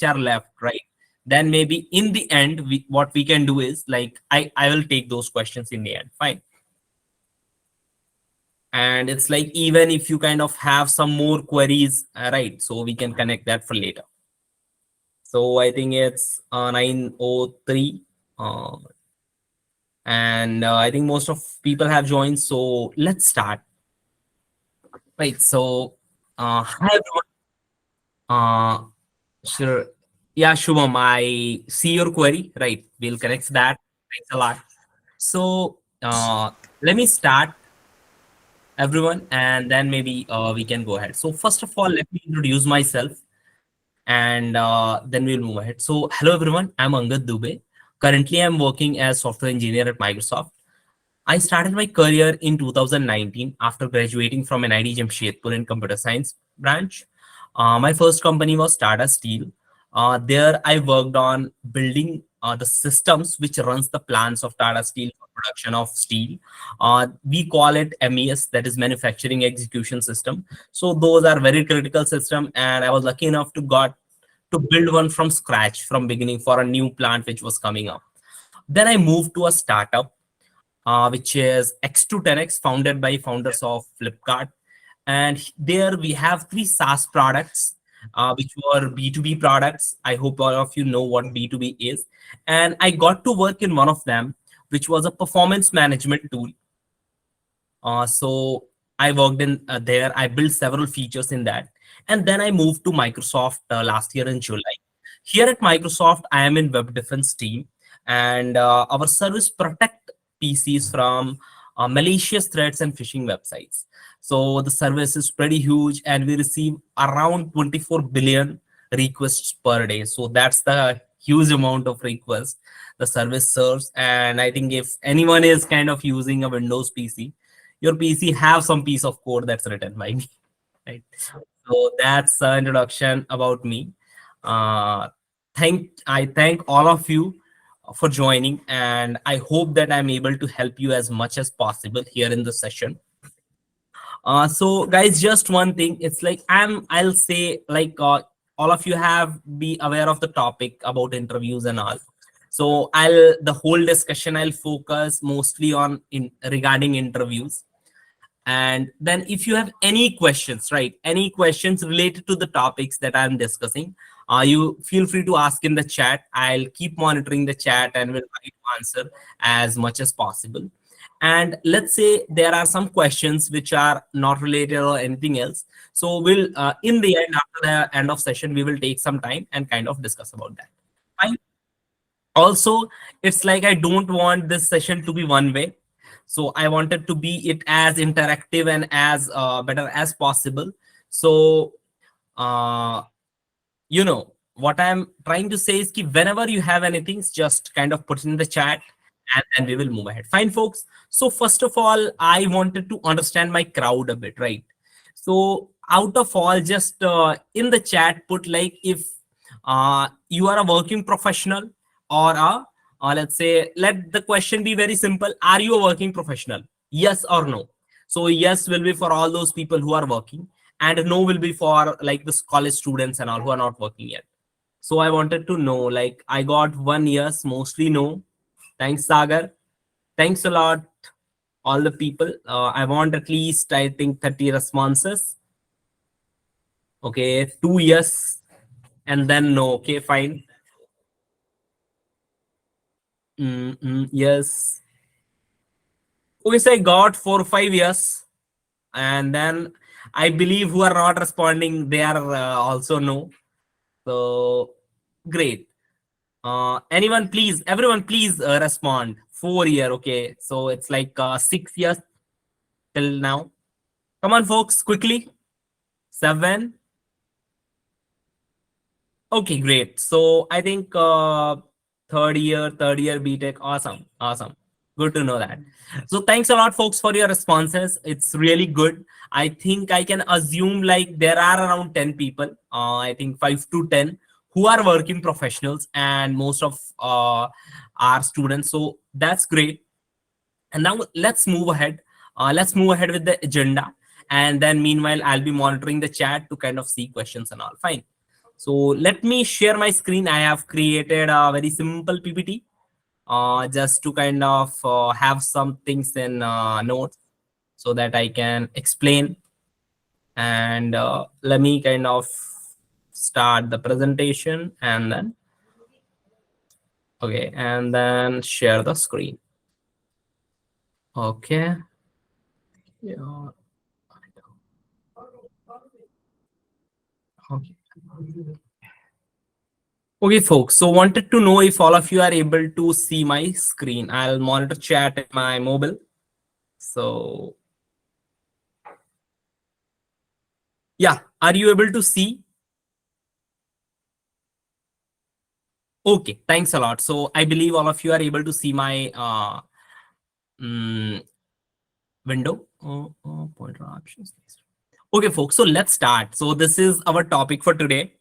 which are left, right? Then maybe in the end, what we can do is like I will take those questions in the end. Fine. And it's like even if you kind of have some more queries, right? So we can connect that for later. So I think it's 9:03. And I think most of people have joined. So let's start. Right. So hi everyone. Uh, sure. Yeah, Shubham, I see your query. Right. We'll connect that. Thanks a lot. So let me start, everyone, and then maybe we can go ahead. So first of all, let me introduce myself, and then we'll move ahead. So hello, everyone. I'm Angad Dubey. Currently, I'm working as software engineer at Microsoft. I started my career in 2019 after graduating from NIT Jamshedpur in computer science branch. My first company was Tata Steel. There I worked on building the systems which runs the plants of Tata Steel for production of steel. We call it MES, that is Manufacturing Execution System. So those are very critical system, and I was lucky enough to build one from scratch from beginning for a new plant which was coming up. Then I moved to a startup which is X to 10X, founded by founders of Flipkart. And there we have three SaaS products, which were B2B products. I hope all of you know what B2B is. And I got to work in one of them, which was a performance management tool. So I worked in there. I built several features in that. And then I moved to Microsoft last year in July. Here at Microsoft, I am in web defense team, and our service protect PCs from malicious threats and phishing websites. So the service is pretty huge, and we receive around 24 billion requests per day. So that's the huge amount of requests the service serves. And I think if anyone is kind of using a Windows PC, your PC have some piece of code that's written by me, right? So that's the introduction about me. Uh, I thank all of you for joining, and I hope that I'm able to help you as much as possible here in the session. So guys, just one thing. It's like I'll say like all of you have be aware of the topic about interviews and all. So the whole discussion I'll focus mostly on in regarding interviews. And then if you have any questions, right, any questions related to the topics that I'm discussing, you feel free to ask in the chat. I'll keep monitoring the chat and will try to answer as much as possible. And let's say there are some questions which are not related or anything else. So we'll, in the end, after the end of session, we will take some time and kind of discuss about that. Fine. Also, it's like I don't want this session to be one way. So I wanted to be it as interactive and as better as possible. So, you know, what I'm trying to say is that whenever you have anything, just kind of put in the chat and then we will move ahead. Fine, folks. So first of all, I wanted to understand my crowd a bit, right? So out of all, just in the chat, put like if you are a working professional or let's say, let the question be very simple. Are you a working professional? Yes or no? So yes will be for all those people who are working, and no will be for like the college students and all who are not working yet. So I wanted to know, like I got 1 yes, mostly no. Thanks, Sagar. Thanks a lot, all the people. I want at least, I think, 30 responses. Okay, 2 yes, and then no. Okay, fine. Yes. Okay, so I got 4 or 5 yes, and then I believe who are not responding, they are also no. So great. Anyone, please, everyone, please respond. 4 year. Okay, so it's like 6 years till now. Come on, folks, quickly. 7. Okay, great. So I think third year BTech. Awesome, awesome. Good to know that. So thanks a lot, folks, for your responses. It's really good. I think I can assume like there are around 10 people. I think 5 to 10 who are working professionals, and most of our students. So that's great. And now let's move ahead. Let's move ahead with the agenda. And then meanwhile, I'll be monitoring the chat to kind of see questions and all. Fine. So let me share my screen. I have created a very simple PPT just to kind of have some things in notes so that I can explain. And let me kind of start the presentation and then, okay, and then share the screen. Okay. Yeah. Okay. Okay, folks. So wanted to know if all of you are able to see my screen. I'll monitor chat in my mobile. So yeah, are you able to see? Okay, thanks a lot. So I believe all of you are able to see my mm, window. Pointer options. Okay, folks. So let's start. So this is our topic for today.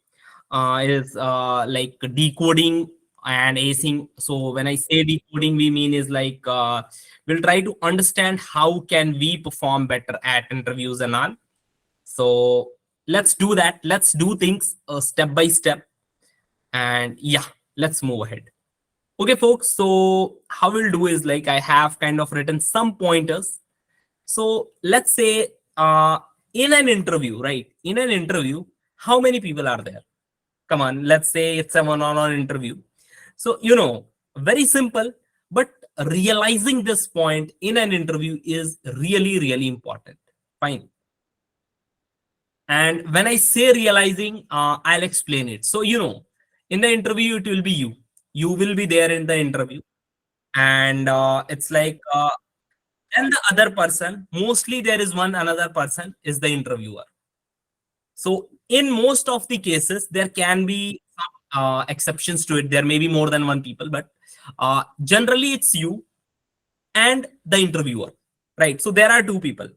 Is like decoding and acing. So when I say decoding, we mean is like we'll try to understand how can we perform better at interviews and all. So let's do that. Let's do things step by step. And yeah, let's move ahead. Okay, folks. So how we'll do is like I have kind of written some pointers. So let's say in an interview, right? In an interview, how many people are there? Come on, let's say it's a one-on-one interview. So, very simple, but realizing this point in an interview is really, really important. Fine. And when I say realizing, I'll explain it. So, in the interview, it will be you. You will be there in the interview. And it's like, and the other person, mostly there is one another person, is the interviewer. So in most of the cases, there can be some exceptions to it. There may be more than one people, but generally it's you and the interviewer, right? So there are two people.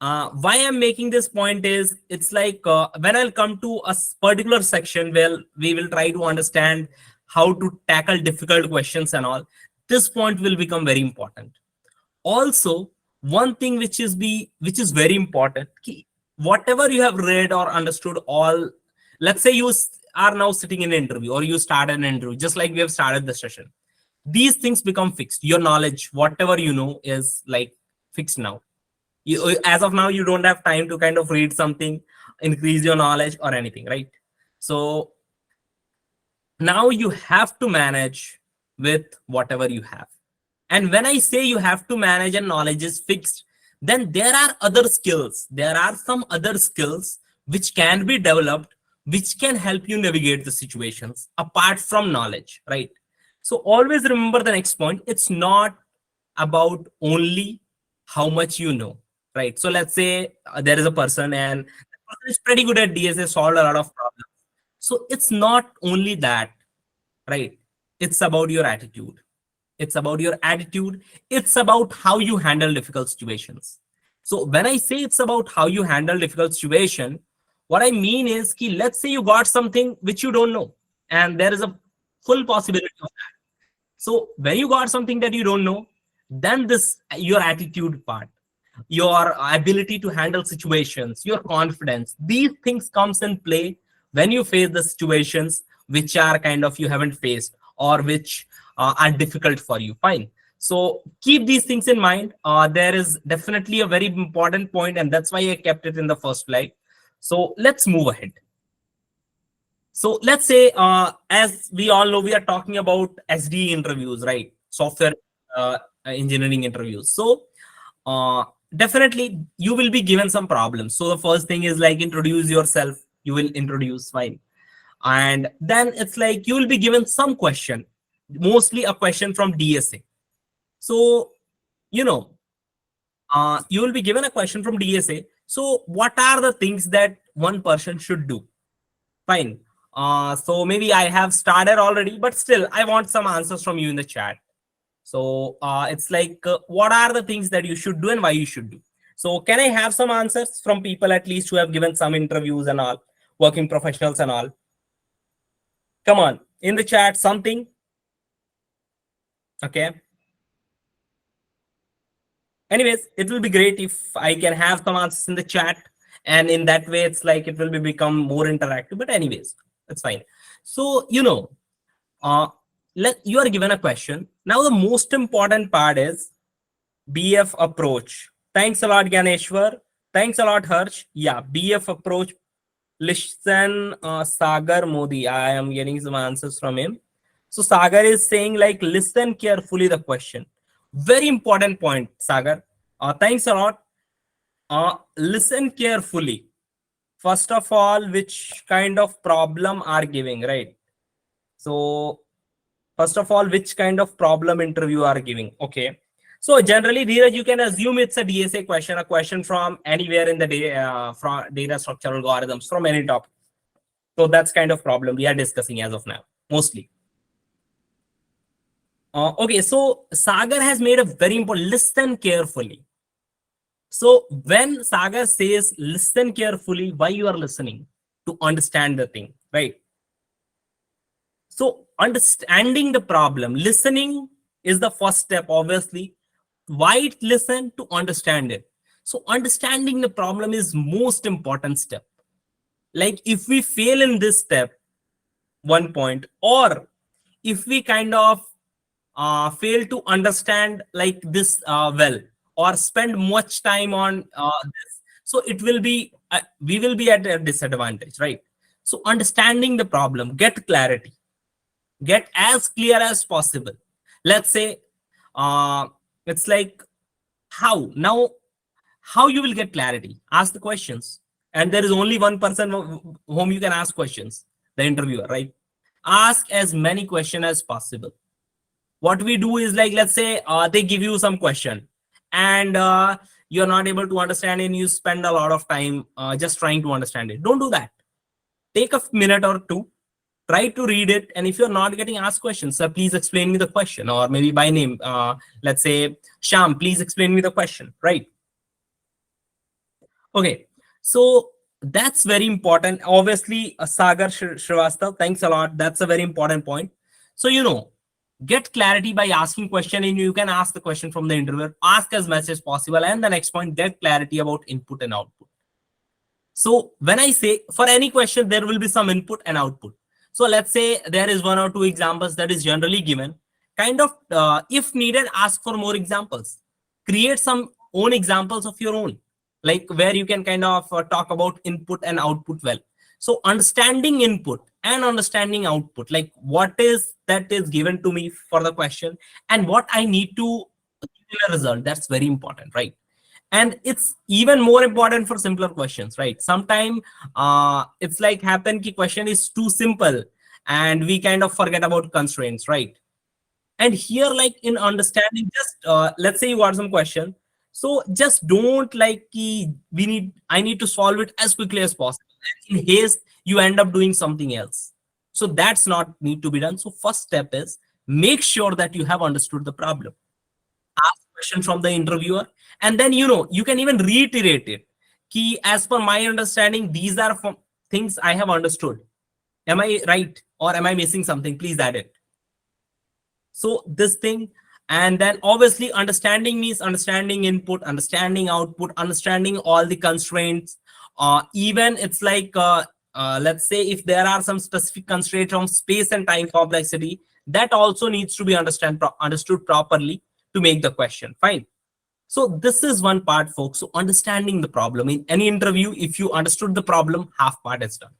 Why I'm making this point is it's like when I'll come to a particular section where we will try to understand how to tackle difficult questions and all, this point will become very important. Also, one thing which is very important, whatever you have read or understood, all, let's say you are now sitting in an interview or you start an interview just like we have started the session. These things become fixed. Your knowledge, whatever you know, is like fixed now. As of now, you don't have time to kind of read something, increase your knowledge or anything, right? So now you have to manage with whatever you have. And when I say you have to manage and knowledge is fixed, then there are other skills. There are some other skills which can be developed, which can help you navigate the situations apart from knowledge, right? So always remember the next point. It's not about only how much you know, right? So let's say there is a person and the person is pretty good at DSA, solved a lot of problems. So it's not only that, right? It's about your attitude. It's about your attitude. It's about how you handle difficult situations. So when I say it's about how you handle difficult situation, what I mean is ki, let's say you got something which you don't know, and there is a full possibility of that. So when you got something that you don't know, then this your attitude part, your ability to handle situations, your confidence, these things comes in play when you face the situations which are kind of you haven't faced or which are difficult for you. Fine. So keep these things in mind. There is definitely a very important point, and that's why I kept it in the first slide. So let's move ahead. So let's say, as we all know, we are talking about SDE interviews, right? Software engineering interviews. So definitely you will be given some problems. So the first thing is like introduce yourself. You will introduce, fine. And then it's like you will be given some question, mostly a question from DSA. So, you know, you will be given a question from DSA. So what are the things that one person should do? Fine. So maybe I have started already, but still I want some answers from you in the chat. So it's like, what are the things that you should do and why you should do? So can I have some answers from people at least who have given some interviews and all, working professionals and all? Come on, in the chat, something. Okay. Anyways, it will be great if I can have some answers in the chat. And in that way, it's like it will be become more interactive. But anyways, It's fine. So, uh, you are given a question. Now, the most important part is BF approach. Thanks a lot, Ganeshwar. Thanks a lot, Harsh. Yeah, BF approach. Listen, Sagar Modi. I am getting some answers from him. So Sagar is saying like, listen carefully the question. Very important point, Sagar. Thanks a lot. Listen carefully. First of all, which kind of problem are giving, right? So first of all, which kind of problem interview are giving? Okay. So generally, Dheeraj, you can assume it's a DSA question, a question from anywhere in the from data structure algorithms, from any topic. So that's kind of problem we are discussing as of now, mostly. Okay, so Sagar has made a very important, listen carefully. So when Sagar says listen carefully, why you are listening? To understand the thing, right? So understanding the problem, listening is the first step, obviously. Why listen? To understand it. So understanding the problem is most important step. Like if we fail in this step, one point, or if we kind of fail to understand like this well, or spend much time on this, so it will be we will be at a disadvantage, right? So understanding the problem, get clarity, get as clear as possible. Let's say it's like, how you will get clarity? Ask the questions, and there is only one person whom you can ask questions, the interviewer, right? Ask as many questions as possible. What we do is like, let's say they give you some question, and you're not able to understand, and you spend a lot of time just trying to understand it. Don't do that. Take a minute or two, try to read it, and if you're not getting asked questions, sir, please explain me the question, or maybe by name, let's say Sham, please explain me the question, right? Okay, so that's very important. Obviously, Sagar Srivastav, thanks a lot. That's a very important point. So, get clarity by asking question, and you can ask the question from the interviewer. Ask as much as possible, and the next point, get clarity about input and output. So when I say for any question, there will be some input and output. So let's say there is one or two examples that is generally given. Kind of, if needed, ask for more examples. Create some own examples of your own, like where you can kind of talk about input and output well. So understanding input and understanding output, like what is that is given to me for the question, and what I need to give a result. That's very important, right? And it's even more important for simpler questions, right? Sometimes it's like happen ki question is too simple, and we kind of forget about constraints, right? And here, like in understanding, just let's say you got some question, so just don't like I need to solve it as quickly as possible. In haste, you end up doing something else. So that's not need to be done. So first step is make sure that you have understood the problem. Ask question from the interviewer, and then you can even reiterate it. Key, as per my understanding, these are things I have understood. Am I right, or am I missing something? Please add it. So this thing, and then obviously understanding means understanding input, understanding output, understanding all the constraints. Even it's like let's say if there are some specific constraints from space and time complexity, that also needs to be understood properly to make the question fine. So this is one part, folks. So understanding the problem in any interview, if you understood the problem, half part is done.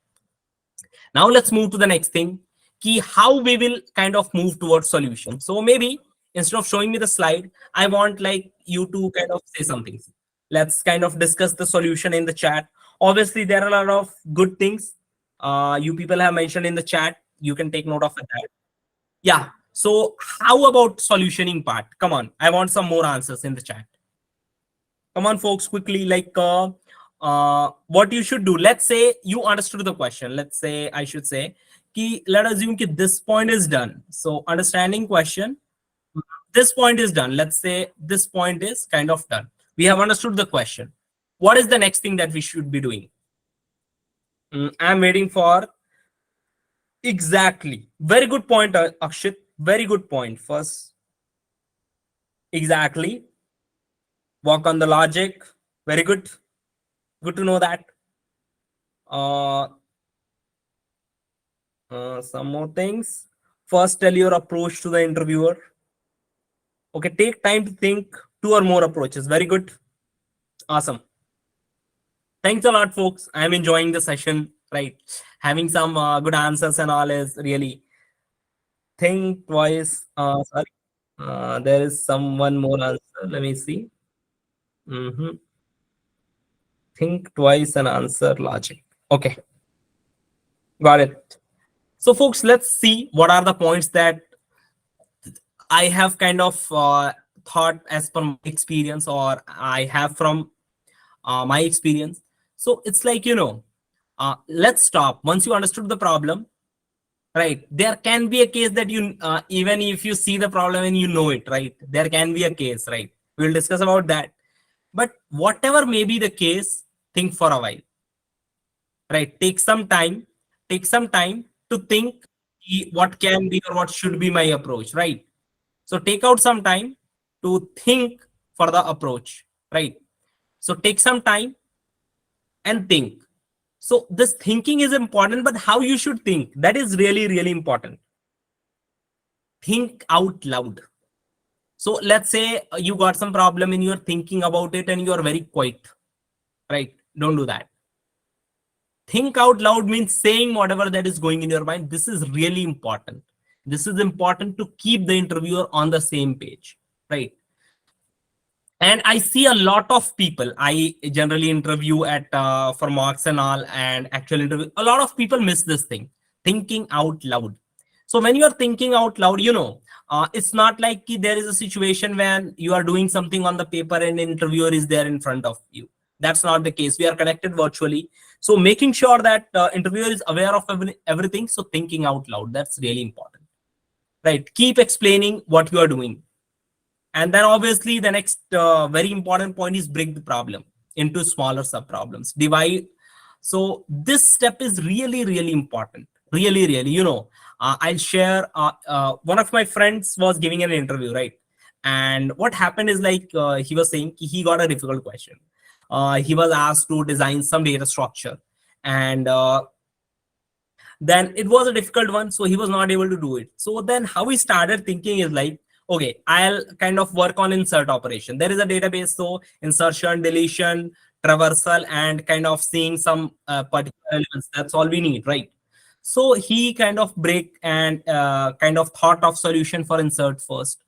Now let's move to the next thing, key how we will kind of move towards solution. So maybe instead of showing me the slide, I want like you to kind of say something. Let's kind of discuss the solution in the chat. Obviously, there are a lot of good things you people have mentioned in the chat. You can take note of that. Yeah. So how about solutioning part? Come on, I want some more answers in the chat. Come on, folks, quickly. Like, what you should do. Let's say you understood the question. Let's say I should say, let us assume that this point is done. So understanding question, this point is done. Let's say this point is kind of done. We have understood the question. What is the next thing that we should be doing? I'm waiting for exactly. Very good point, Akshit. Very good point. First, exactly. Work on the logic. Very good. Good to know that. Uh, Some more things. First, tell your approach to the interviewer. Okay, take time to think two or more approaches. Very good. Awesome. Thanks a lot, folks. I'm enjoying the session, right? Having some good answers and all is really think twice. Sorry. There is some one more answer. Let me see. Mhm. Think twice and answer logic. Okay, got it. So, folks, let's see what are the points that I have kind of thought as per my experience, or I have from my experience. So it's like, let's stop. Once you understood the problem, right? There can be a case that you, even if you see the problem and you know it, right? There can be a case, right? We'll discuss about that. But whatever may be the case, think for a while, right? Take some time to think what can be or what should be my approach, right? So take out some time to think for the approach, right? So take some time and think. So this thinking is important, but how you should think, that is really, really important. Think out loud. So let's say you got some problem and you're thinking about it and you're very quiet, right? Don't do that. Think out loud means saying whatever that is going in your mind. This is really important. This is important to keep the interviewer on the same page, right? And I see a lot of people, I generally interview at for mocks and all, and actual interview, a lot of people miss this thing, thinking out loud. So when you are thinking out loud, it's not like there is a situation when you are doing something on the paper and an interviewer is there in front of you. That's not the case. We are connected virtually, so making sure that interviewer is aware of everything. So thinking out loud, that's really important, right? Keep explaining what you are doing. And then obviously the next very important point is break the problem into smaller sub problems. Divide. So this step is really, really important. Really, really, I'll share. One of my friends was giving an interview, right? And what happened is like he was saying he got a difficult question. He was asked to design some data structure, and then it was a difficult one, so he was not able to do it. So then how he started thinking is like, okay, I'll kind of work on insert operation. There is a database, so insertion, deletion, traversal, and kind of seeing some particular elements. That's all we need, right? So he kind of break and kind of thought of solution for insert first,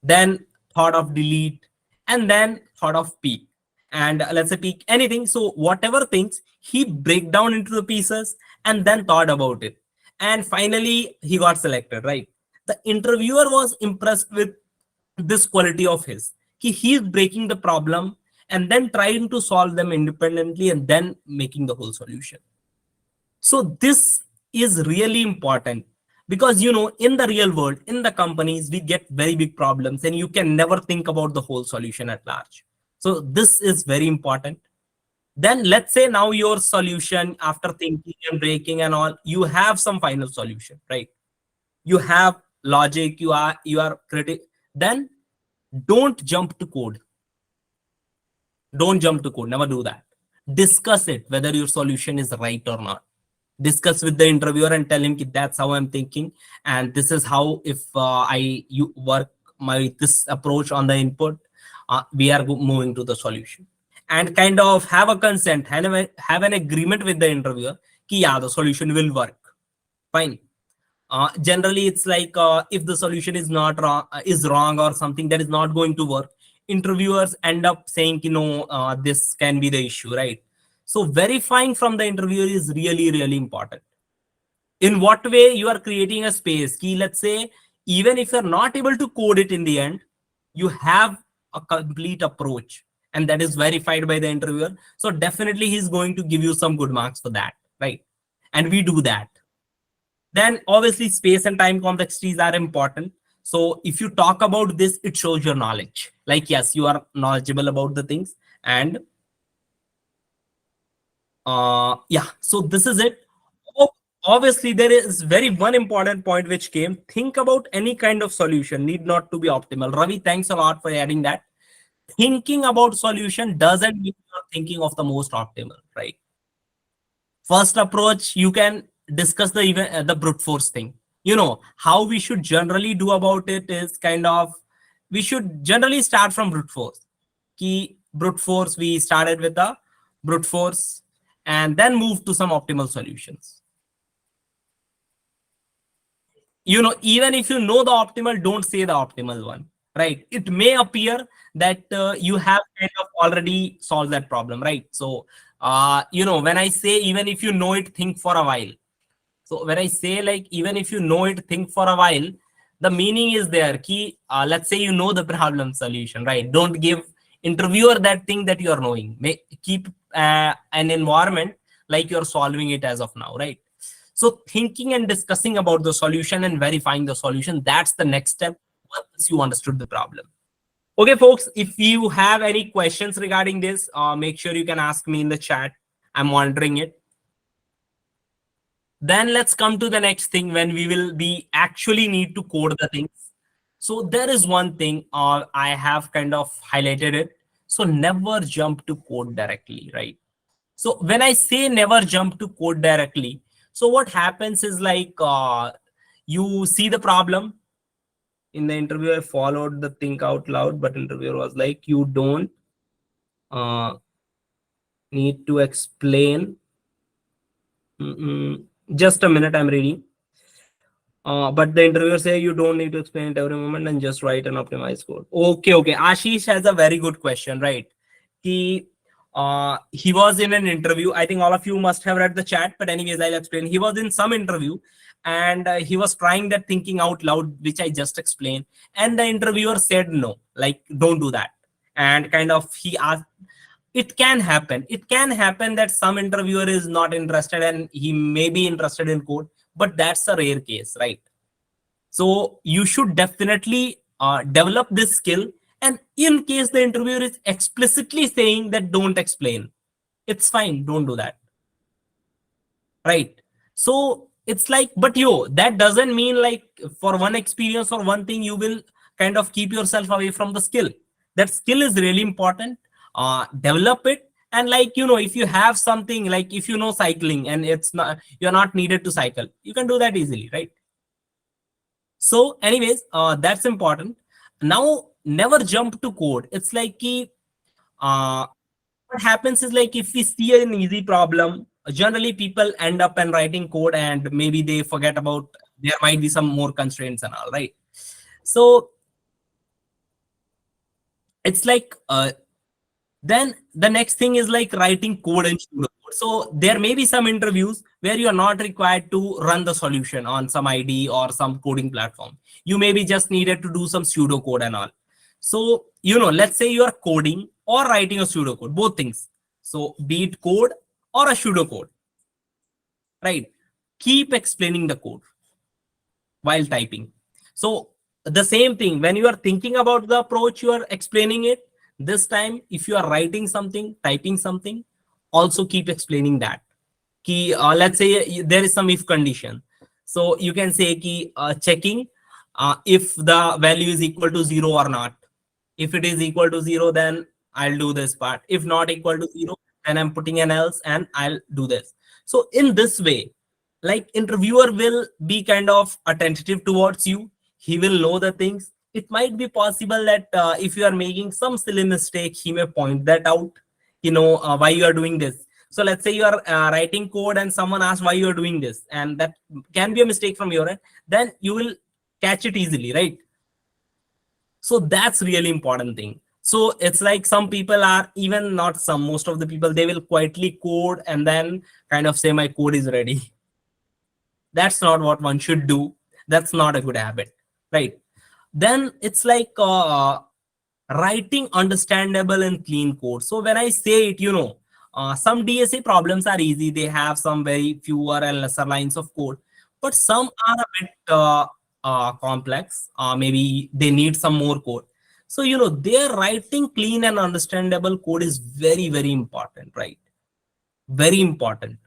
then thought of delete, and then thought of peak. And let's say peak anything. So whatever things he break down into the pieces and then thought about it. And finally he got selected, right? The interviewer was impressed with this quality of his. He's breaking the problem and then trying to solve them independently and then making the whole solution. So this is really important because in the real world, in the companies, we get very big problems and you can never think about the whole solution at large. So this is very important. Then let's say now your solution, after thinking and breaking and all, you have some final solution, right? You have logic, you are critic. Then don't jump to code. Don't jump to code. Never do that. Discuss it whether your solution is right or not. Discuss with the interviewer and tell him that's how I'm thinking, and this is how if you work my this approach on the input, we are moving to the solution. And kind of have a consent, have an agreement with the interviewer ki yeah, the solution will work fine. Generally it's like if the solution is not wrong, is wrong or something that is not going to work, interviewers end up saying this can be the issue, right? So verifying from the interviewer is really, really important. In what way you are creating a space key, let's say even if you're not able to code it in the end, you have a complete approach and that is verified by the interviewer, so definitely he's going to give you some good marks for that, right? And we do that. Then obviously space and time complexities are important. So if you talk about this, it shows your knowledge, like yes, you are knowledgeable about the things. And yeah, so this is it. Obviously there is very one important point which came: think about any kind of solution need not to be optimal. Ravi, thanks a lot for adding that. Thinking about solution doesn't mean you're thinking of the most optimal, right? First approach, you can discuss the even the brute force thing. How we should generally do about it is kind of, we should generally start from brute force. Key brute force, we started with the brute force and then move to some optimal solutions. Even if you know the optimal, don't say the optimal one, right? It may appear that you have kind of already solved that problem, right? So when I say even if you know it, think for a while. So when I say like even if you know it, think for a while, the meaning is there. Key, let's say you know the problem solution, right? Don't give interviewer that thing that you are knowing. Keep an environment like you're solving it as of now, right? So thinking and discussing about the solution and verifying the solution, that's the next step once you understood the problem. Okay, folks, if you have any questions regarding this, make sure you can ask me in the chat. I'm monitoring it. Then let's come to the next thing when we will be actually need to code the things. So there is one thing I have kind of highlighted it. So never jump to code directly, right? So when I say never jump to code directly, so what happens is like you see the problem in the interview. I followed the think out loud, but interviewer was like, you don't uh, need to explain. Just a minute, I'm reading. But the interviewer say you don't need to explain it every moment and just write an optimized code. Okay. Ashish has a very good question, right? He was in an interview. I think all of you must have read the chat, but anyways, I'll explain. He was in some interview and he was trying that thinking out loud, which I just explained. And the interviewer said no, like don't do that. And kind of he asked, it can happen. It can happen that some interviewer is not interested and he may be interested in code, but that's a rare case, right? So you should definitely develop this skill. And in case the interviewer is explicitly saying that don't explain, it's fine. Don't do that, right? So it's like, but that doesn't mean like for one experience or one thing, you will kind of keep yourself away from the skill. That skill is really important. Develop it. And like, if you have something like if you know cycling and it's not, you're not needed to cycle, you can do that easily, right? So anyways, that's important. Now, never jump to code. It's like what happens is like if we see an easy problem, generally people end up and writing code and maybe they forget about there might be some more constraints and all, right? So it's like then the next thing is like writing code and pseudocode. So there may be some interviews where you are not required to run the solution on some ID or some coding platform. You may be just needed to do some pseudocode and all. So, let's say you are coding or writing a pseudocode, both things. So be it code or a pseudocode, right? Keep explaining the code while typing. So the same thing, when you are thinking about the approach, you are explaining it. This time, if you are writing something, typing something, also keep explaining that. Let's say there is some if condition. So you can say checking if the value is equal to 0 or not. If it is equal to 0, then I'll do this part. If not equal to 0, then I'm putting an else and I'll do this. So in this way, like interviewer will be kind of attentive towards you. He will know the things. It might be possible that if you are making some silly mistake, he may point that out, why you are doing this. So let's say you are writing code and someone asks why you are doing this, and that can be a mistake from your end, then you will catch it easily, right? So that's really important thing. So it's like some people are, even not some, most of the people, they will quietly code and then kind of say my code is ready. That's not what one should do. That's not a good habit, right? Then it's like writing understandable and clean code. So when I say it, some DSA problems are easy. They have some very fewer and lesser lines of code, but some are a bit complex. Maybe they need some more code. So, their writing clean and understandable code is very, very important, right? Very important.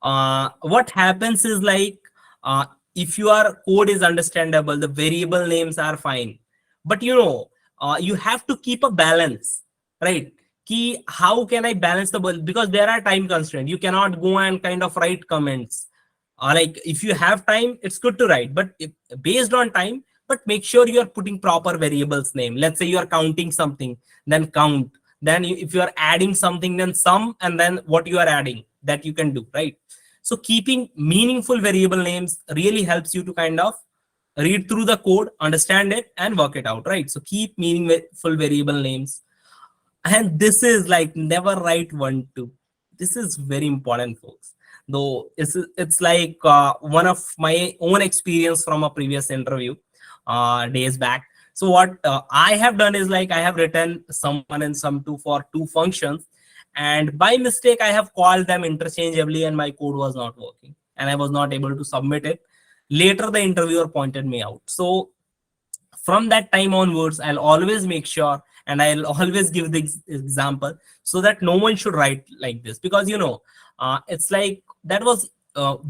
What happens is like, if your code is understandable, the variable names are fine, but you have to keep a balance, right? How can I balance the because there are time constraints. You cannot go and kind of write comments. Like if you have time, it's good to write, but based on time, but make sure you are putting proper variables name. Let's say you are counting something, then count. Then if you are adding something, then sum, and then what you are adding, that you can do, right? So keeping meaningful variable names really helps you to kind of read through the code, understand it, and work it out, right? So keep meaningful variable names. And this is like never write 1 2. This is very important, folks. Though it's like one of my own experience from a previous interview days back. So what I have done is like I have written someone and some two for two functions, and by mistake I have called them interchangeably, and my code was not working and I was not able to submit it. Later the interviewer pointed me out. So from that time onwards, I'll always make sure and I'll always give the example, so that no one should write like this. Because it's like that was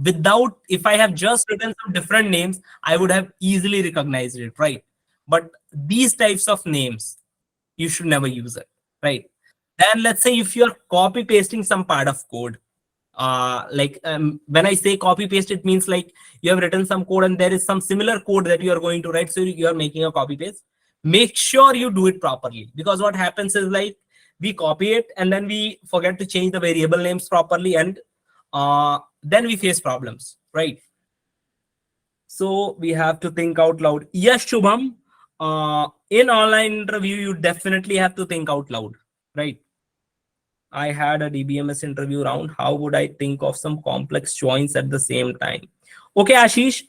without, if I have just written some different names, I would have easily recognized it, right? But these types of names, you should never use it, right? Then let's say if you're copy pasting some part of code, when I say copy paste, it means like you have written some code and there is some similar code that you are going to write, so you are making a copy paste. Make sure you do it properly, because what happens is like we copy it and then we forget to change the variable names properly, and then we face problems, right? So we have to think out loud. Yes, Shubham, in online interview you definitely have to think out loud, right? I had a DBMS interview round. How would I think of some complex joins at the same time? Okay, Ashish,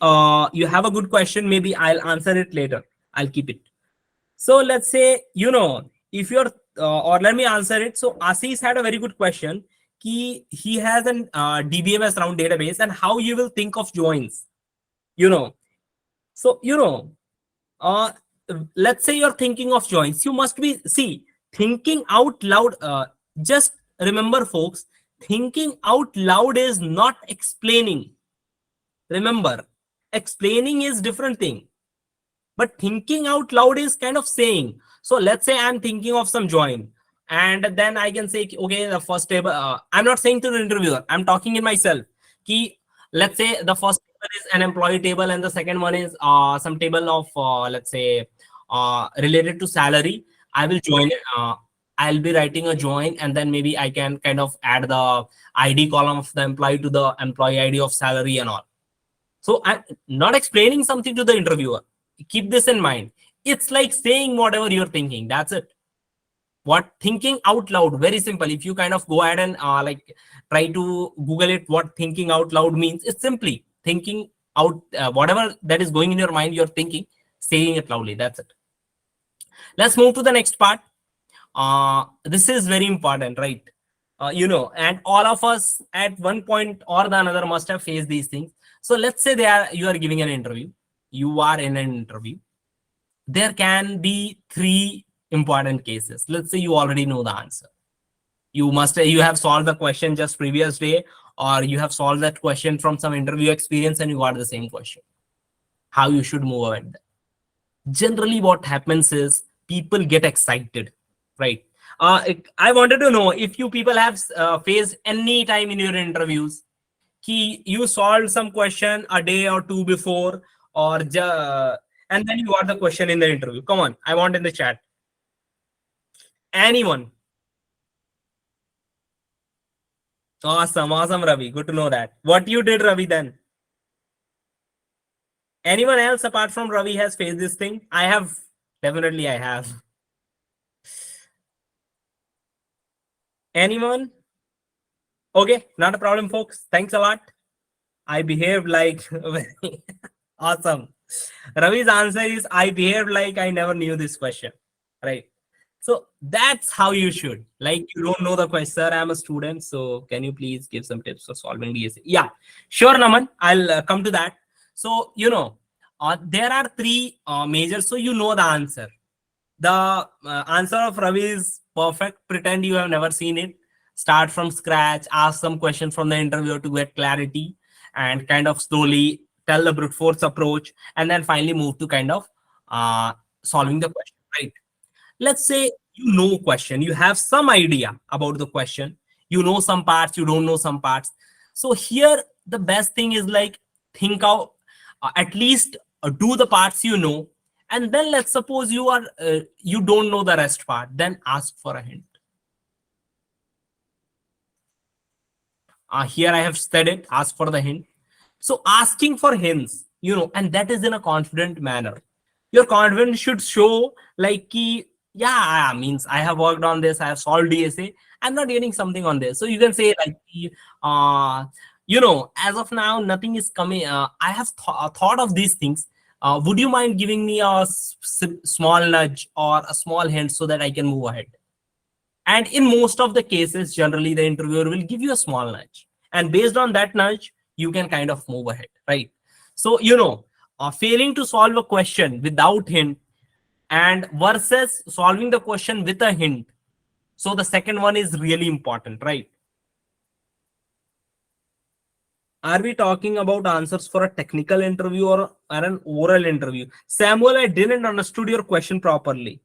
you have a good question. Maybe I'll answer it later. I'll keep it. So let's say, if you're, or let me answer it. So Ashish had a very good question. He has an DBMS round database, and how you will think of joins, you know. So, uh, let's say you're thinking of joins. You must be, thinking out loud. Just remember, folks, thinking out loud is not explaining. Remember, explaining is different thing, but thinking out loud is kind of saying. So let's say I'm thinking of some join, and then I can say, okay, the first table. I'm not saying to the interviewer. I'm talking in myself. Let's say the first table is an employee table, and the second one is some table of let's say related to salary. I will join it. I'll be writing a join, and then maybe I can kind of add the ID column of the employee to the employee ID of salary and all. So I'm not explaining something to the interviewer. Keep this in mind. It's like saying whatever you're thinking. That's it. What thinking out loud, very simple. If you kind of go ahead and like try to Google it, what thinking out loud means, it's simply thinking out whatever that is going in your mind, you're thinking, saying it loudly. That's it. Let's move to the next part. This is very important, right? And all of us at one point or the another must have faced these things. So let's say you are giving an interview. You are in an interview. There can be 3 important cases. Let's say you already know the answer. You have solved the question just previous day, or you have solved that question from some interview experience and you got the same question. How you should move ahead. Generally what happens is people get excited, right? I wanted to know if you people have faced any time in your interviews, you solved some question a day or 2 before, or and then you got the question in the interview. Come on, I want in the chat. Anyone? Awesome, Ravi. Good to know that. What you did, Ravi, then? Anyone else apart from Ravi has faced this thing? I have. Definitely, I have. Anyone? Okay, not a problem, folks. Thanks a lot. I behaved like very awesome. Ravi's answer is, I behaved like I never knew this question, right? So that's how you should. Like, you don't know the question, sir, I'm a student, so can you please give some tips for solving DSA? Yeah, sure, Naman. I'll come to that. So, there are 3 major, so you know the answer. The answer of Ravi is perfect. Pretend you have never seen it. Start from scratch, ask some questions from the interviewer to get clarity, and kind of slowly tell the brute force approach, and then finally move to kind of solving the question, right? Let's say you know question, you have some idea about the question, you know some parts, you don't know some parts. So here the best thing is like, think out, at least do the parts you know, and then let's suppose you don't know the rest part, then ask for a hint. Here I have said it, ask for the hint. So asking for hints, and that is in a confident manner. Your confidence should show like, yeah, means I have worked on this, I have solved DSA, I'm not getting something on this. So you can say like, as of now, nothing is coming. I have thought of these things. Would you mind giving me a small nudge or a small hint so that I can move ahead? And in most of the cases, generally the interviewer will give you a small nudge. And based on that nudge, you can kind of move ahead, right? So, failing to solve a question without hint and versus solving the question with a hint. So the second one is really important, right? Are we talking about answers for a technical interview or an oral interview? Samuel, I didn't understood your question properly.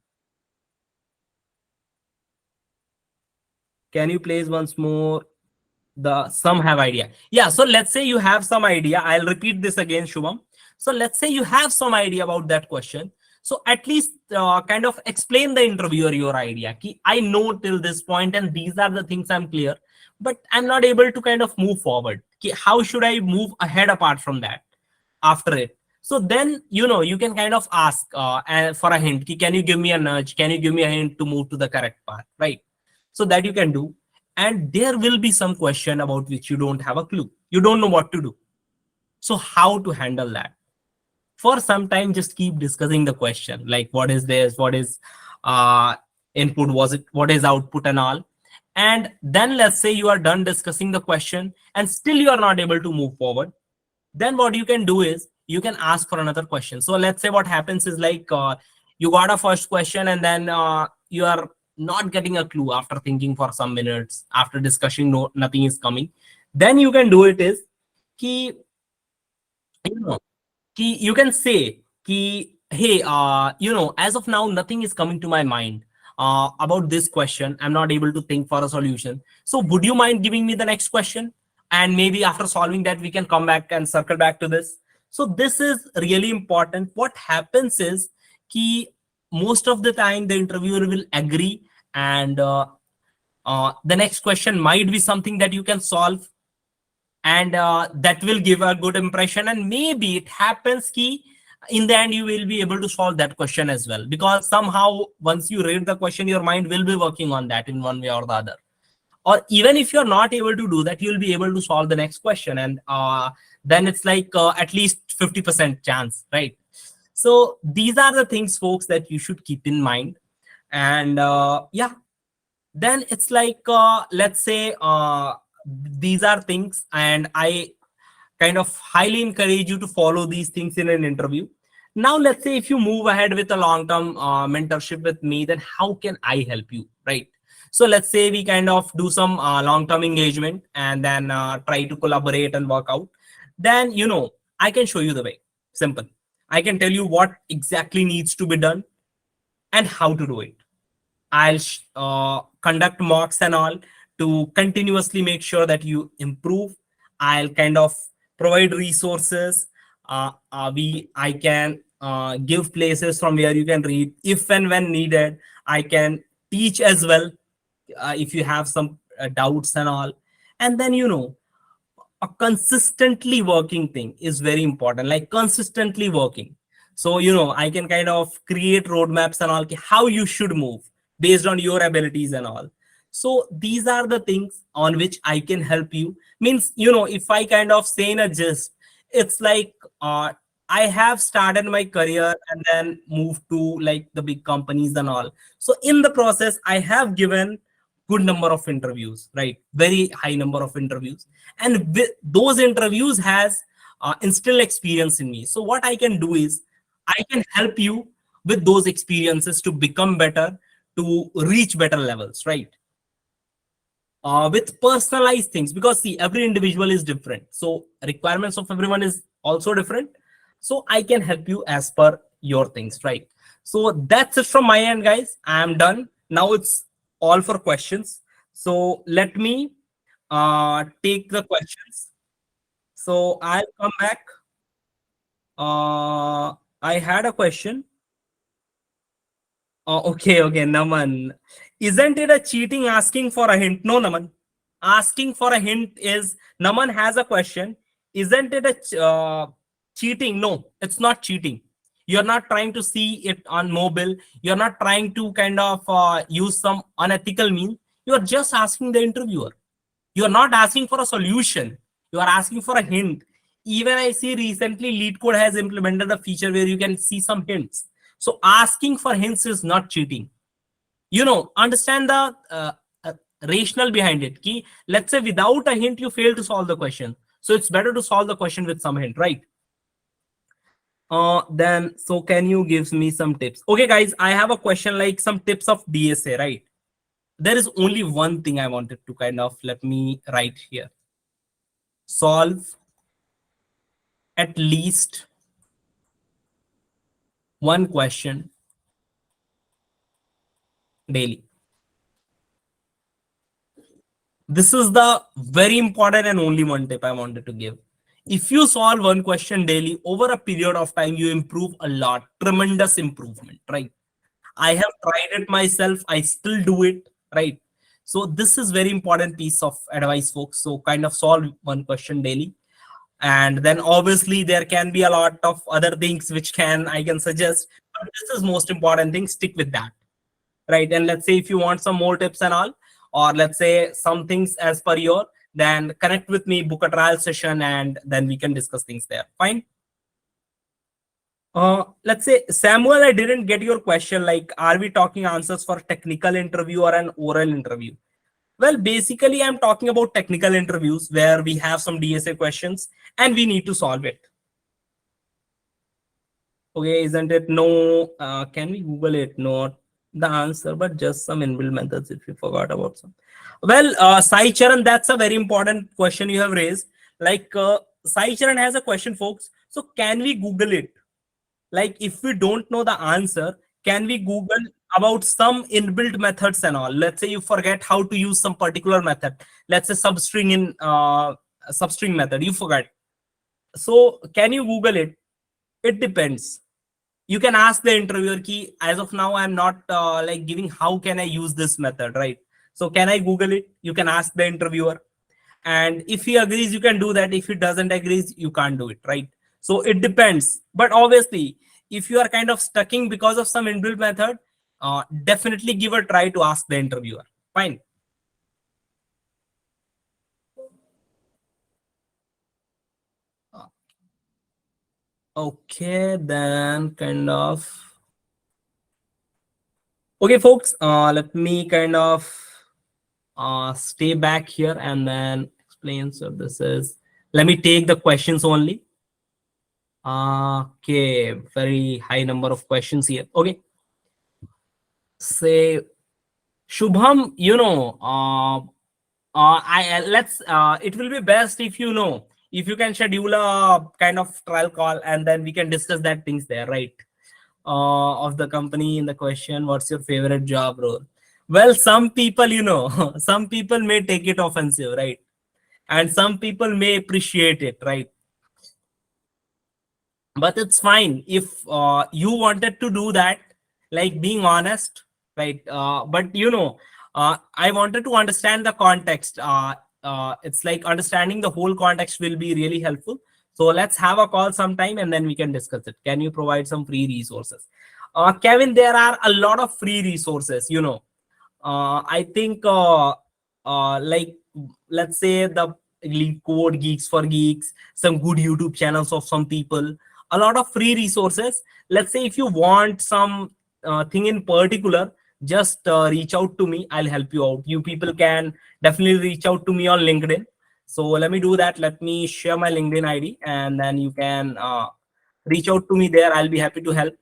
Can you please once more? Some have idea. Yeah, so let's say you have some idea. I'll repeat this again, Shubham. So let's say you have some idea about that question. So at least kind of explain the interviewer your idea. Ki, I know till this point and these are the things I'm clear, but I'm not able to kind of move forward. Ki, how should I move ahead apart from that after it? So then, you can kind of ask for a hint. Ki, can you give me a nudge? Can you give me a hint to move to the correct path, right? So that you can do. And there will be some question about which you don't have a clue. You don't know what to do. So how to handle that? For some time, just keep discussing the question. Like, what is this? What is input? What is output and all? And then let's say you are done discussing the question and still you are not able to move forward. Then what you can do is you can ask for another question. So let's say what happens is like you got a first question and then you are not getting a clue after thinking for some minutes, after discussing, nothing is coming. Then you can do it is ki, you can say ki, hey, as of now, nothing is coming to my mind about this question. I'm not able to think for a solution. So would you mind giving me the next question? And maybe after solving that, we can come back and circle back to this. So this is really important. What happens is ki, most of the time the interviewer will agree and the next question might be something that you can solve, and that will give a good impression, and maybe it happens ki in the end you will be able to solve that question as well, because somehow once you read the question your mind will be working on that in one way or the other. Or even if you're not able to do that, you'll be able to solve the next question, and then it's like at least 50% chance, right? So these are the things, folks, that you should keep in mind. And yeah, then it's like let's say these are things, and I kind of highly encourage you to follow these things in an interview. Now let's say if you move ahead with a long-term mentorship with me, then how can I help you, right? So let's say we kind of do some long-term engagement and then try to collaborate and work out. Then I can show you the way. Simple. I can tell you what exactly needs to be done and how to do it. I'll conduct mocks and all to continuously make sure that you improve. I'll kind of provide resources. I can give places from where you can read if and when needed. I can teach as well if you have some doubts and all. And then a consistently working thing is very important, like consistently working. So I can kind of create roadmaps and all, how you should move based on your abilities and all. So these are the things on which I can help you. Means if I kind of say in a gist, it's like I have started my career and then moved to like the big companies and all. So in the process I have given good number of interviews, right? Very high number of interviews, and those interviews has instilled experience in me. So what I can do is I can help you with those experiences to become better, to reach better levels, right? With personalized things, because see, every individual is different, so requirements of everyone is also different. So I can help you as per your things, right? So that's it from my end, guys. I am done now. It's all for questions. So let me take the questions. So I'll come back. I had a question. Okay, Naman. Isn't it a cheating asking for a hint? No, Naman. Asking for a hint is Naman has a question. Isn't it a cheating? No, it's not cheating. You're not trying to see it on mobile. You're not trying to kind of use some unethical means. You're just asking the interviewer. You're not asking for a solution. You are asking for a hint. Even I see recently Lead Code has implemented a feature where you can see some hints. So asking for hints is not cheating. Understand the rationale behind it. Ki, let's say without a hint, you fail to solve the question. So it's better to solve the question with some hint, right? Then, so can you give me some tips? Okay, guys, I have a question like some tips of DSA, right? There is only one thing I wanted to kind of let me write here. Solve at least one question daily. This is the very important and only one tip I wanted to give. If you solve one question daily over a period of time, you improve a lot, tremendous improvement, right? I have tried it myself. I still do it, right? So this is very important piece of advice, folks. So kind of solve one question daily. And then obviously there can be a lot of other things which I can suggest, but this is most important thing. Stick with that, right? And let's say if you want some more tips and all, or let's say some things as per your, then connect with me, book a trial session, and then we can discuss things there. Fine. Let's say Samuel, I didn't get your question. Like, are we talking answers for technical interview or an oral interview? Well, basically, I'm talking about technical interviews where we have some DSA questions and we need to solve it. Okay, isn't it? No, can we Google it? Not the answer, but just some inbuilt methods if you forgot about some. Well, Sai Charan, that's a very important question you have raised. Like, Sai Charan has a question, folks. So, can we Google it? Like, if we don't know the answer, can we Google about some inbuilt methods and all? Let's say you forget how to use some particular method. Let's say substring method. You forgot. So, can you Google it? It depends. You can ask the interviewer key. As of now, I'm not like giving how can I use this method, right? So can I Google it? You can ask the interviewer, and if he agrees, you can do that. If he doesn't agree, you can't do it, right? So it depends. But obviously, if you are kind of stucking because of some inbuilt method, definitely give a try to ask the interviewer. Fine. Okay, then kind of. Okay, folks, let me kind of stay back here and then explain. So this is, let me take the questions only. Okay, very high number of questions here. Okay, say Shubham, let's it will be best if if you can schedule a kind of trial call and then we can discuss that things there, right? Of the company in the question, what's your favorite job role? Well, some people, some people may take it offensive, right? And some people may appreciate it, right? But it's fine if you wanted to do that, like being honest, right? But I wanted to understand the context. It's like understanding the whole context will be really helpful. So let's have a call sometime and then we can discuss it. Can you provide some free resources? Kevin, there are a lot of free resources. I think like, let's say the Lead Code, Geeks for Geeks, some good YouTube channels of some people, a lot of free resources. Let's say if you want some thing in particular, just reach out to me. I'll help you out. You people can definitely reach out to me on LinkedIn. So let me do that. Let me share my LinkedIn ID and then you can reach out to me there. I'll be happy to help.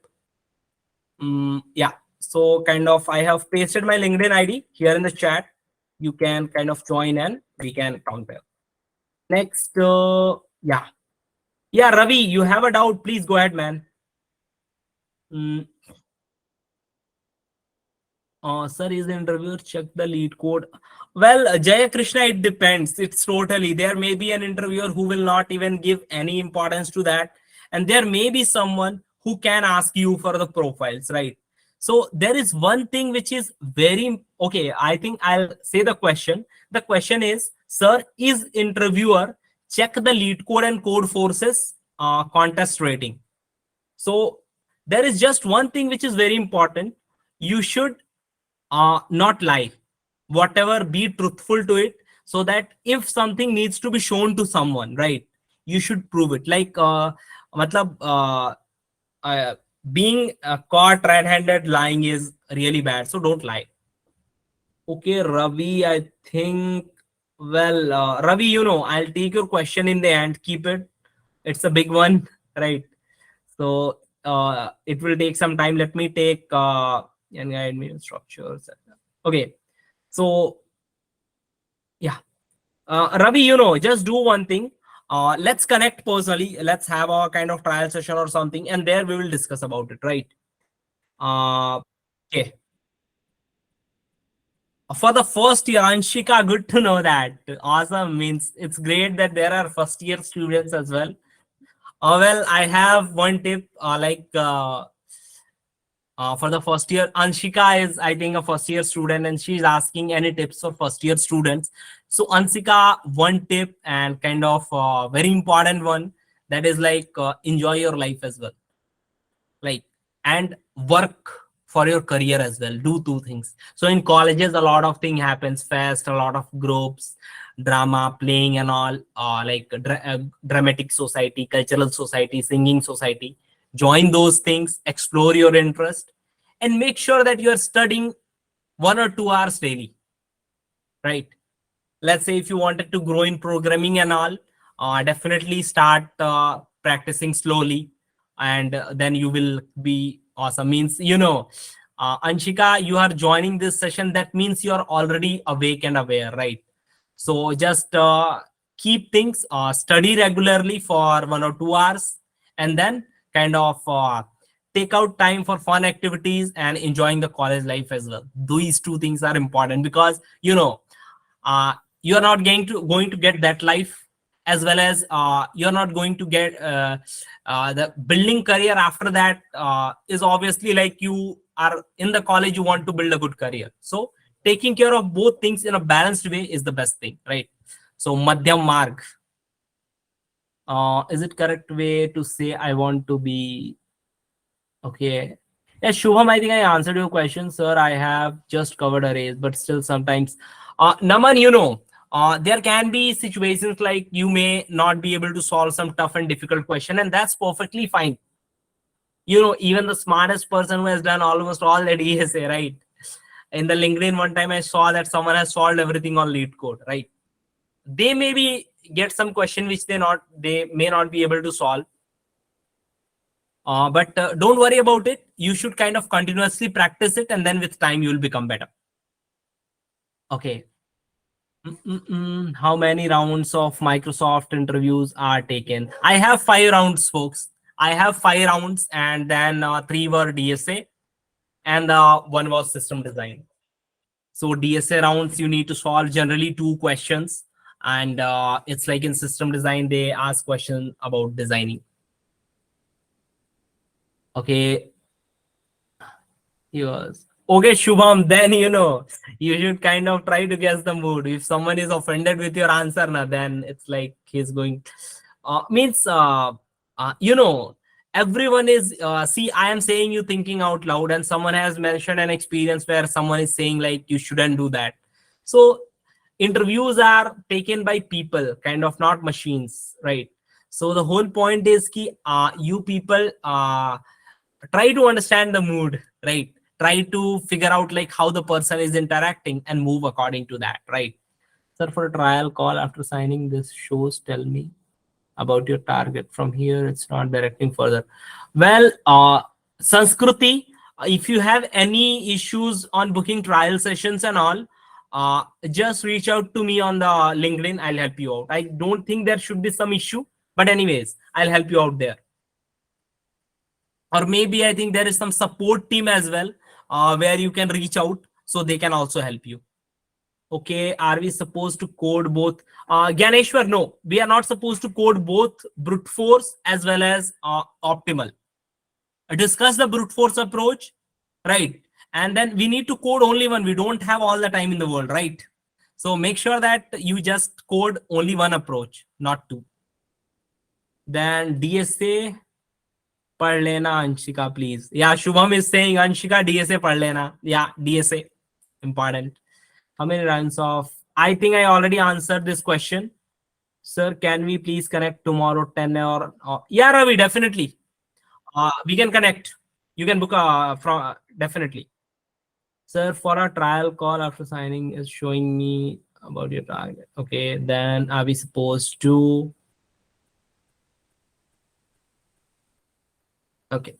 Yeah. So kind of, I have pasted my LinkedIn ID here in the chat. You can kind of join and we can talk there. Next, yeah. Yeah, Ravi, you have a doubt. Please go ahead, man. Mm, Sir, is the interviewer check the lead code? Well, Jaya Krishna, it depends. It's totally. There may be an interviewer who will not even give any importance to that. And there may be someone who can ask you for the profiles, right? So there is one thing which is very okay. I think I'll say the question. The question is, sir, is interviewer check the lead code and code forces contest rating? So there is just one thing which is very important. You should not lie, whatever, be truthful to it, so that if something needs to be shown to someone, right, you should prove it. Like matlab, uh, being caught red-handed lying is really bad, so don't lie. Okay, Ravi, I think, well, Ravi, I'll take your question in the end. Keep it. It's a big one, right? So it will take some time. Let me take and guide me structures. Okay. So yeah, Ravi, just do one thing. Let's connect personally. Let's have a kind of trial session or something, and there we will discuss about it, right? Okay. For the first year, Anshika, good to know that. Awesome. Means it's great that there are first year students as well. Well, I have one tip. For the first year, Anshika is, I think, a first year student, and she's asking any tips for first year students. So, Anshika, one tip and kind of very important one, that is like enjoy your life as well, like, and work for your career as well. Do two things. So in colleges, a lot of thing happens fast, a lot of groups, drama, playing and all, like dramatic society, cultural society, singing society. Join those things, explore your interest, and make sure that you are studying 1 or 2 hours daily, right? Let's say if you wanted to grow in programming and all, definitely start practicing slowly, and then you will be awesome. Means, Anshika, you are joining this session, that means you are already awake and aware, right? So just keep things, study regularly for 1 or 2 hours, and then kind of take out time for fun activities and enjoying the college life as well. These two things are important, because uh, you're not going to get that life, as well as you're not going to get the building career after that. Is obviously like you are in the college, you want to build a good career, so taking care of both things in a balanced way is the best thing, right? So madhyam marg, is it correct way to say I want to be? Okay. Yeah, Shubham, I think I answered your question, sir. I have just covered arrays, but still sometimes. Naman, there can be situations like you may not be able to solve some tough and difficult question, and that's perfectly fine. Even the smartest person who has done almost all that ESA, right? In the LinkedIn, one time I saw that someone has solved everything on lead code, right? They maybe get some question which they may not be able to solve. But don't worry about it. You should kind of continuously practice it, and then with time you will become better. Okay. How many rounds of Microsoft interviews are taken? I have 5 rounds, folks. I have 5 rounds, and then 3 were DSA, and one was system design. So DSA rounds, you need to solve generally 2 questions, and it's like in system design, they ask questions about designing. Okay. Yes. Okay, Shubham, then you should kind of try to guess the mood. If someone is offended with your answer, then it's like he's going means everyone is see, I am saying you thinking out loud, and someone has mentioned an experience where someone is saying like you shouldn't do that. So interviews are taken by people, kind of, not machines, right? So the whole point is ki you people try to understand the mood, right? Try to figure out like how the person is interacting and move according to that, right? Sir, for a trial call after signing this shows, tell me about your target. From here it's not directing further. Well, Sanskriti, if you have any issues on booking trial sessions and all, just reach out to me on the LinkedIn. I'll help you out. I don't think there should be some issue, but anyways, I'll help you out there. Or maybe I think there is some support team as well, where you can reach out. so they can also help you. Okay, are we supposed to code both? Ganeshwar, no, we are not supposed to code both brute force as well as optimal. Discuss the brute force approach, right? And then we need to code only one. We don't have all the time in the world, right? So make sure that you just code only one approach, not two. Then DSA पढ़ लेना Anshika, please. Yeah, Shubham is saying Anshika DSA पढ़ लेना. Yeah, DSA important. How many rounds of? I think I already answered this question. Sir, can we please connect tomorrow 10 or yeah, Ravi, definitely. We can connect. You can book from definitely. Sir, for a trial call after signing is showing me about your target. Okay, then are we supposed to? Okay.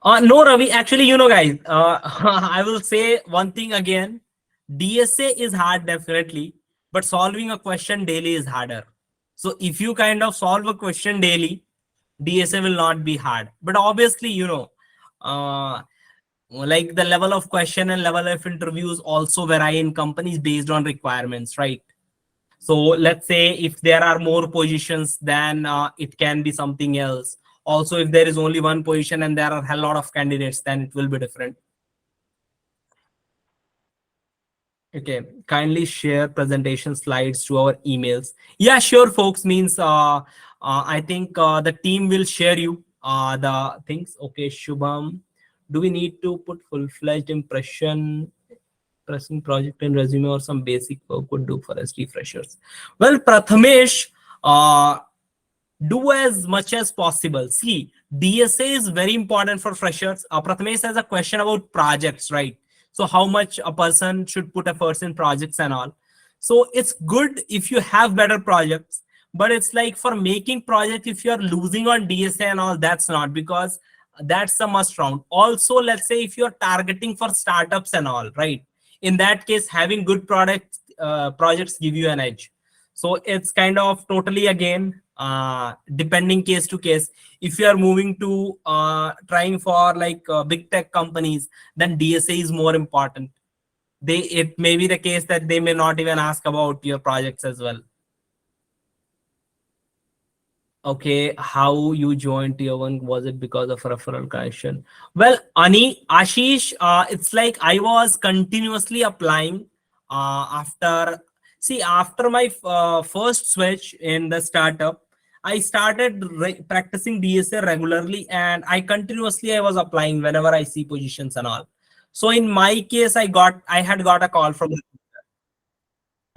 No, Ravi. Actually, guys, I will say one thing again. DSA is hard, definitely, but solving a question daily is harder. So if you kind of solve a question daily, DSA will not be hard. But obviously, uh, like the level of question and level of interviews also vary in companies based on requirements, right? So let's say if there are more positions, then it can be something else. Also, if there is only one position and there are a lot of candidates, then it will be different. Okay, kindly share presentation slides to our emails. Yeah, sure, folks. Means I think the team will share you the things. Okay, Shubham, do we need to put full-fledged impression, pressing project and resume, or some basic work would do for us refreshers? Well, Prathamesh, do as much as possible. See, DSA is very important for freshers. Prathamesh has a question about projects, right? So how much a person should put efforts in projects and all. So it's good if you have better projects, but it's like for making project, if you're losing on DSA and all, that's not, because that's a must round. Also, let's say if you're targeting for startups and all, right? In that case, having good products, projects give you an edge. So it's kind of totally again depending case to case. If you are moving to trying for like big tech companies, then DSA is more important. It may be the case that they may not even ask about your projects as well. Okay, how you joined tier one? Was it because of referral connection? Well, Ashish, it's like I was continuously applying after my first switch in the startup. I started practicing DSA regularly, and I was applying whenever I see positions and all. So in my case, I had got a call from,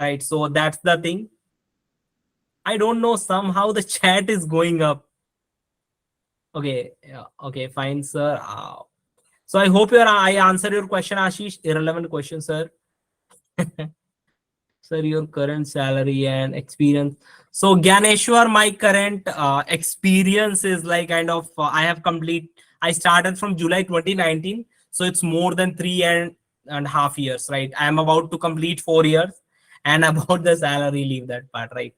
right. So that's the thing. I don't know, somehow the chat is going up. Okay, yeah, okay, fine, sir. So I hope I answer your question, Ashish. Irrelevant question, sir. Sir, your current salary and experience. So Gyaneshwar, my current experience is like kind of I started from July 2019, so it's more than 3.5 years, right? I am about to complete 4 years, and about the salary, leave that part, right?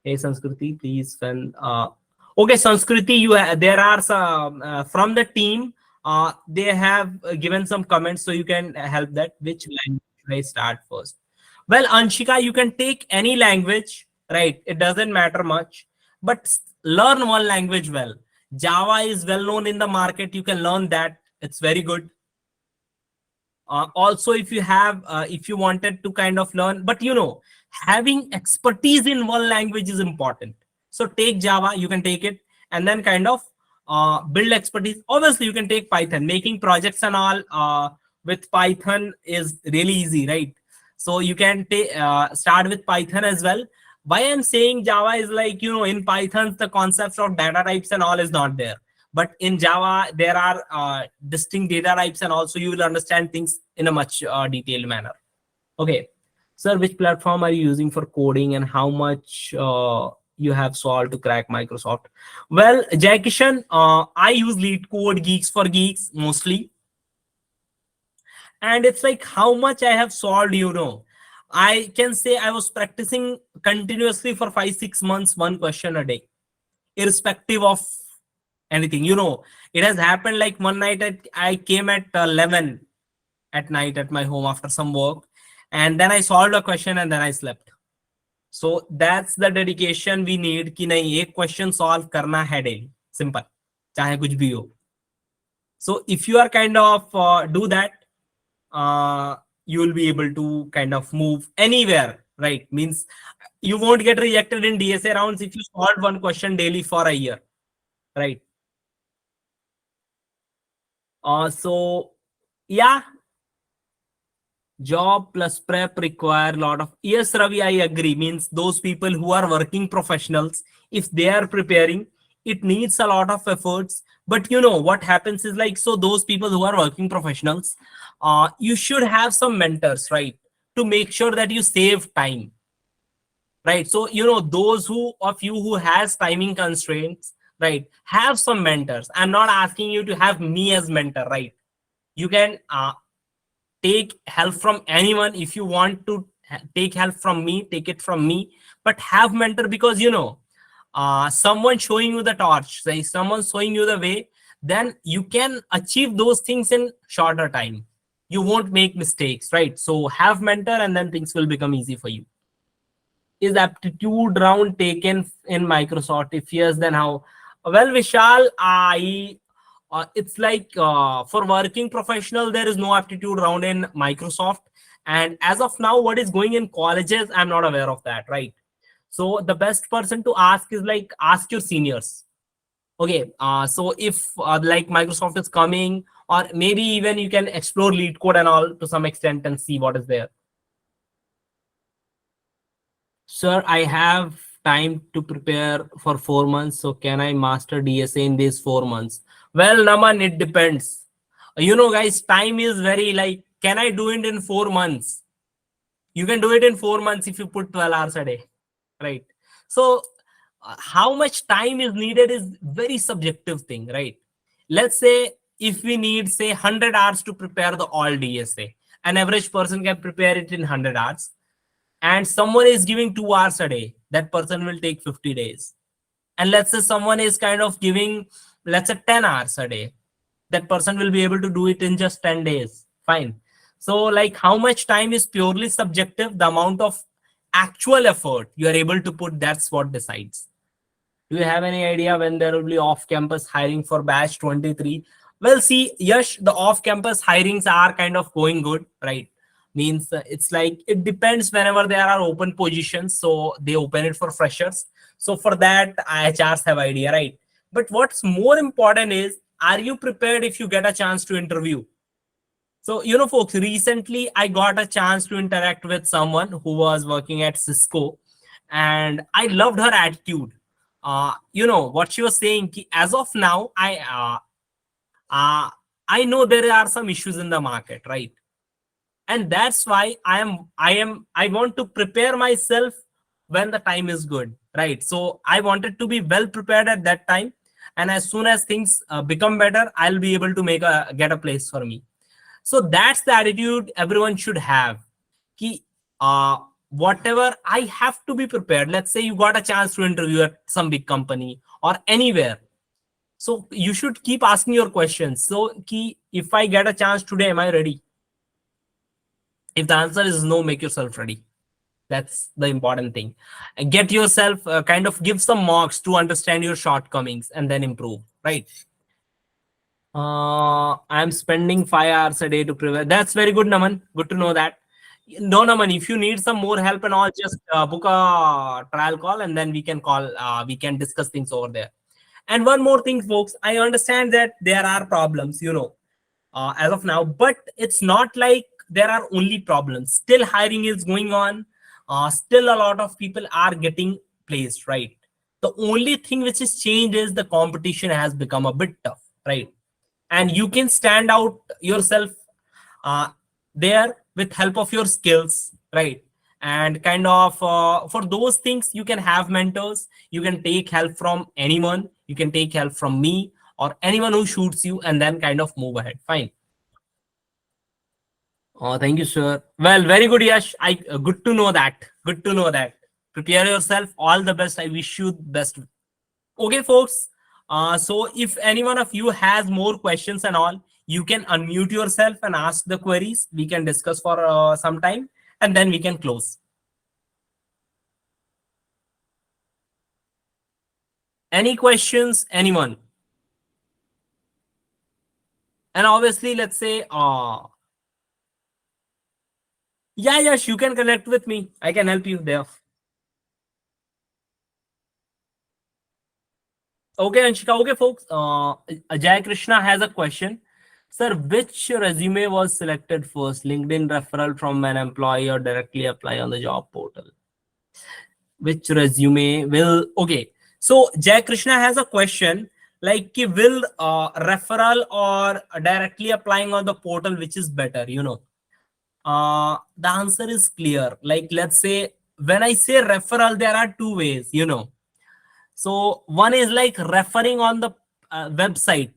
Hey Sanskriti, please when okay, Sanskriti, there are some from the team. They have given some comments, so you can help that. Which language should I start first? Well, Anshika, you can take any language, right? It doesn't matter much, but learn one language well. Java is well known in the market. You can learn that. It's very good. Also, if you wanted to kind of learn, but having expertise in one language is important. So take Java, you can take it, and then kind of build expertise. Obviously, you can take Python. Making projects and all with Python is really easy, right? So you can start with Python as well. Why I'm saying Java is like, in Python, the concepts of data types and all is not there. But in Java, there are distinct data types, and also you will understand things in a much detailed manner. Okay. Sir, which platform are you using for coding, and how much you have solved to crack Microsoft? Well, Jai Kishan, I use Lead Code, Geeks for Geeks mostly. And it's like how much I have solved, I can say I was practicing continuously for 5-6 months, one question a day, irrespective of anything. It has happened like one night I came at 11 at night at my home after some work, and then I solved a question and then I slept. So that's the dedication we need कि नहीं एक question solve करना है daily. Simple. चाहे कुछ भी हो. So if you are kind of do that, you will be able to kind of move anywhere, right? Means you won't get rejected in DSA rounds if you solve one question daily for a year, right? So yeah, job plus prep require a lot of, yes Ravi, I agree. Means those people who are working professionals, if they are preparing, it needs a lot of efforts. But what happens is like, so those people who are working professionals, you should have some mentors, right, to make sure that you save time, right? So those who of you who has timing constraints, right, have some mentors. I'm not asking you to have me as mentor, right? You can take help from anyone. If you want to take help from me, take it from me, but have mentor, because someone showing you the torch, say someone showing you the way, then you can achieve those things in shorter time. You won't make mistakes, right? So have mentor and then things will become easy for you. Is aptitude round taken in Microsoft? If yes, then how? Well, Vishal, I it's like for working professional, there is no aptitude round in Microsoft. And as of now, what is going in colleges, I'm not aware of that, right? So the best person to ask is like ask your seniors. Okay, so if like Microsoft is coming, or maybe even you can explore lead code and all to some extent and see what is there. Sir, I have time to prepare for 4 months. So can I master DSA in these 4 months? Well, Naman, it depends. Guys, time is very like, can I do it in 4 months? You can do it in 4 months if you put 12 hours a day, right? So how much time is needed is very subjective thing, right? Let's say if we need, say, 100 hours to prepare the all DSA, an average person can prepare it in 100 hours, and someone is giving 2 hours a day, that person will take 50 days. And let's say someone is kind of giving, let's say, 10 hours a day, that person will be able to do it in just 10 days. Fine. So like how much time is purely subjective. The amount of actual effort you are able to put, that's what decides. Do you have any idea when there will be off-campus hiring for batch 23? Well, see, Yash, the off-campus hirings are kind of going good, right? Means it's like it depends. Whenever there are open positions, so they open it for freshers. So for that, HRs have idea, right? But what's more important is, are you prepared if you get a chance to interview? So, folks, recently I got a chance to interact with someone who was working at Cisco, and I loved her attitude. What she was saying, as of now, I know there are some issues in the market, right? And that's why I want to prepare myself when the time is good, right? So I wanted to be well prepared at that time, and as soon as things become better, I'll be able to get a place for me. So that's the attitude everyone should have. Ki, whatever, I have to be prepared. Let's say you got a chance to interview at some big company or anywhere. So you should keep asking your questions. So ki, if I get a chance today, am I ready? If the answer is no, make yourself ready. That's the important thing. And get yourself kind of give some marks to understand your shortcomings and then improve, right? I'm spending 5 hours a day to prepare. That's very good, Naman. Good to know that. No, Naman, if you need some more help and all, just book a trial call and then we can call, we can discuss things over there. And one more thing, folks, I understand that there are problems, as of now, but it's not like there are only problems. Still hiring is going on. Still a lot of people are getting placed, right? The only thing which is changed is the competition has become a bit tough, right? And you can stand out yourself uh, there with help of your skills, right? And kind of for those things, you can have mentors. You can take help from anyone. You can take help from me or anyone who shoots you, and then kind of move ahead. Fine. Oh, thank you, sir. Well, very good, Yash. Good to know that. Good to know that. Prepare yourself. All the best. I wish you the best. Okay, folks. So if any one of you has more questions and all, you can unmute yourself and ask the queries. We can discuss for some time and then we can close. Any questions, anyone? And obviously, let's say, yeah, yes, you can connect with me. I can help you there. Okay, Anshika. Okay, folks. Ajay Krishna has a question. Sir, which resume was selected first? LinkedIn referral from an employee or directly apply on the job portal? Which resume will? Okay. So Jay Krishna has a question like, will referral or directly applying on the portal, which is better? The answer is clear. Like, let's say when I say referral, there are two ways. So one is like referring on the website.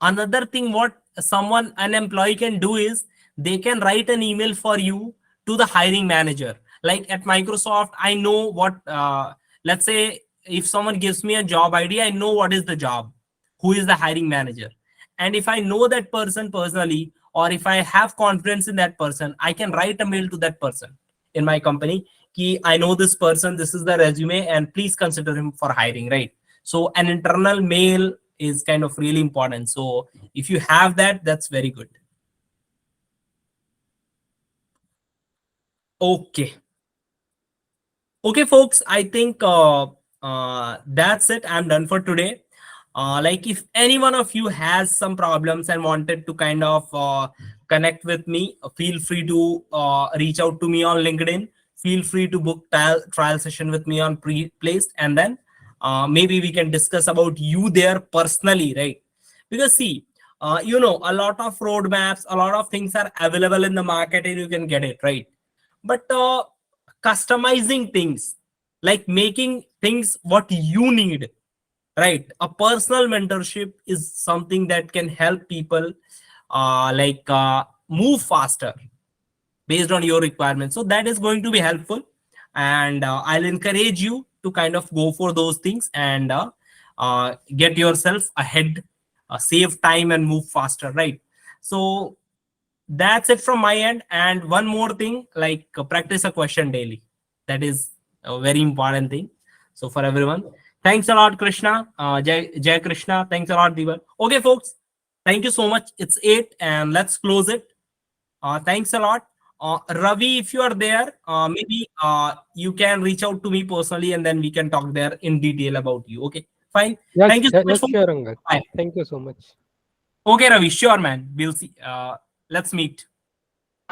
Another thing what an employee can do is they can write an email for you to the hiring manager. Like at Microsoft, I know what, let's say if someone gives me a job ID, I know what is the job, who is the hiring manager. And if I know that person personally, or if I have confidence in that person, I can write a mail to that person in my company. I know this person, this is the resume, and please consider him for hiring, right? So an internal mail is kind of really important. So if you have that, that's very good. Okay. Okay, folks, I think that's it. I'm done for today. Like if any one of you has some problems and wanted to kind of connect with me, feel free to reach out to me on LinkedIn. Feel free to book trial session with me on placed, and then maybe we can discuss about you there personally, right? Because see, a lot of roadmaps, a lot of things are available in the market and you can get it, right? But customizing things, like making things what you need, right? A personal mentorship is something that can help people move faster based on your requirements. So that is going to be helpful, and I'll encourage you to kind of go for those things and get yourself ahead, save time and move faster, right? So that's it from my end. And one more thing, like practice a question daily. That is a very important thing. So for everyone, thanks a lot, Krishna, Jay Krishna. Thanks a lot, Deepak. Okay, folks, thank you so much. It's 8 and let's close it. Thanks a lot. Ravi, if you are there, maybe you can reach out to me personally and then we can talk there in detail about you. Okay, fine. Yes, Thank you so much yes, for. sure, Angad. Bye. Thank you so much. Okay, Ravi, sure, man. We'll see. Let's meet.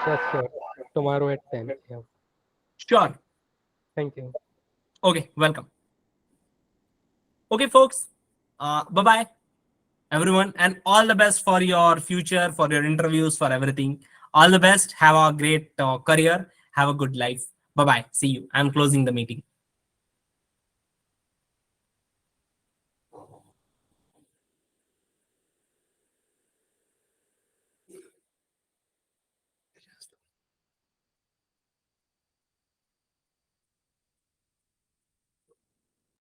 Yes, sure. Tomorrow at 10. Yeah. Sure. Thank you. Okay, welcome. Okay, folks. Bye bye, everyone, and all the best for your future, for your interviews, for everything. All the best. Have a great career. Have a good life. Bye bye. See you. I'm closing the meeting.